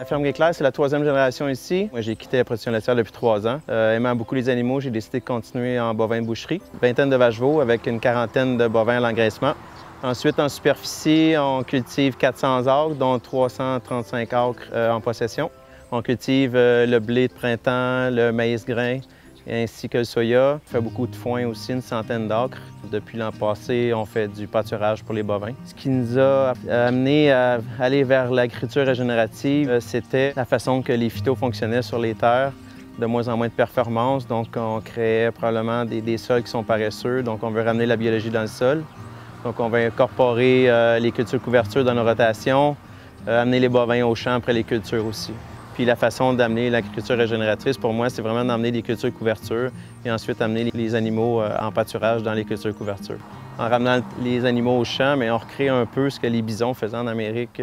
La ferme Guéclair, c'est la 3e génération ici. Moi, j'ai quitté la production laitière depuis 3 ans. Aimant beaucoup les animaux, j'ai décidé de continuer en bovin de boucherie. Une vingtaine de vaches-veaux avec une quarantaine de bovins à l'engraissement. Ensuite, en superficie, on cultive 400 acres, dont 335 acres en possession. On cultive le blé de printemps, le maïs grain, ainsi que le soya. On fait beaucoup de foin aussi, une centaine d'acres. Depuis l'an passé, on fait du pâturage pour les bovins. Ce qui nous a amené à aller vers l'agriculture régénérative, c'était la façon que les phytos fonctionnaient sur les terres. De moins en moins de performance, donc on créait probablement des sols qui sont paresseux, donc on veut ramener la biologie dans le sol. Donc on va incorporer les cultures couvertures dans nos rotations, amener les bovins au champ après les cultures aussi. Puis la façon d'amener l'agriculture régénératrice, pour moi, c'est vraiment d'amener des cultures couvertures et ensuite amener les animaux en pâturage dans les cultures couvertures. En ramenant les animaux au champ, mais on recrée un peu ce que les bisons faisaient en Amérique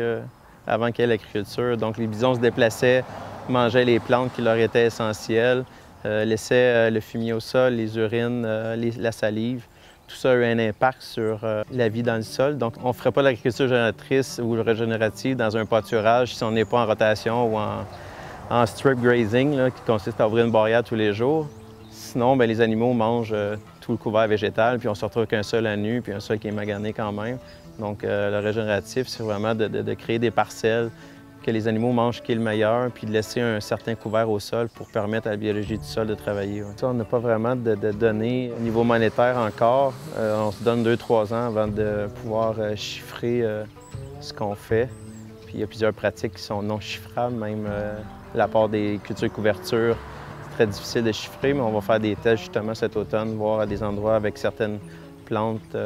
avant qu'il y ait l'agriculture. Donc les bisons se déplaçaient, mangeaient les plantes qui leur étaient essentielles, laissaient le fumier au sol, les urines, la salive. Tout ça a eu un impact sur la vie dans le sol. Donc, on ne ferait pas l'agriculture génératrice ou régénérative dans un pâturage si on n'est pas en rotation ou en strip grazing, là, qui consiste à ouvrir une barrière tous les jours. Sinon, bien, les animaux mangent tout le couvert végétal, puis on se retrouve qu'un sol à nu, puis un sol qui est magané quand même. Donc, le régénératif, c'est vraiment de créer des parcelles que les animaux mangent ce qui est le meilleur, puis de laisser un certain couvert au sol pour permettre à la biologie du sol de travailler. Ouais. Ça, on n'a pas vraiment de données au niveau monétaire encore. On se donne 2-3 ans avant de pouvoir chiffrer ce qu'on fait. Puis il y a plusieurs pratiques qui sont non chiffrables, même la part des cultures couvertures. C'est très difficile de chiffrer, mais on va faire des tests justement cet automne, voir à des endroits avec certaines plantes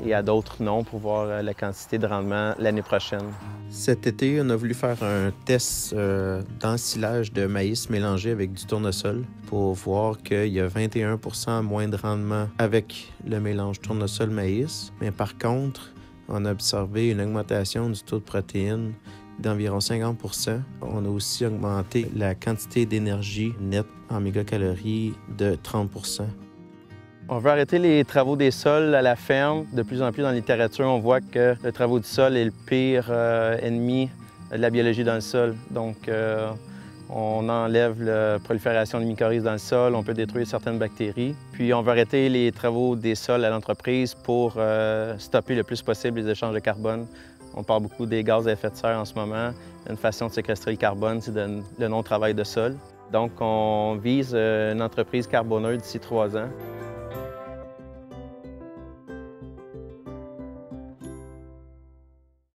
et à d'autres non pour voir la quantité de rendement l'année prochaine. Cet été, on a voulu faire un test d'ensilage de maïs mélangé avec du tournesol pour voir qu'il y a 21 % moins de rendement avec le mélange tournesol-maïs. Mais par contre, on a observé une augmentation du taux de protéines d'environ 50 %. On a aussi augmenté la quantité d'énergie nette en mégacalories de 30 %. On veut arrêter les travaux des sols à la ferme. De plus en plus dans la littérature, on voit que le travaux du sol est le pire ennemi de la biologie dans le sol. Donc, on enlève la prolifération de mycorhizes dans le sol, on peut détruire certaines bactéries. Puis, on veut arrêter les travaux des sols à l'entreprise pour stopper le plus possible les échanges de carbone. On parle beaucoup des gaz à effet de serre en ce moment. Une façon de séquestrer le carbone, c'est le non-travail de sol. Donc, on vise une entreprise carboneutre d'ici 3 ans.